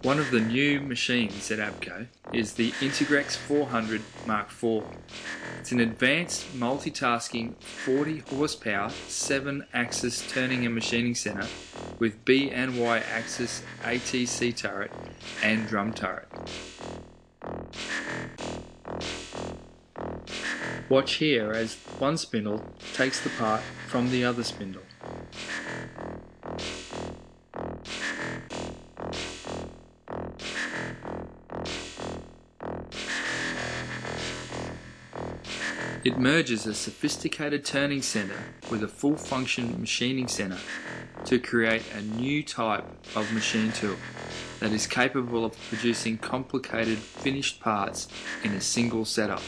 One of the new machines at ABCO is the Integrex 400 Mark IV. It's an advanced multitasking 40 horsepower 7-axis turning and machining centre with B and Y axis ATC turret and drum turret. Watch here as one spindle takes the part from the other spindle. It merges a sophisticated turning centre with a full function machining centre to create a new type of machine tool that is capable of producing complicated finished parts in a single setup.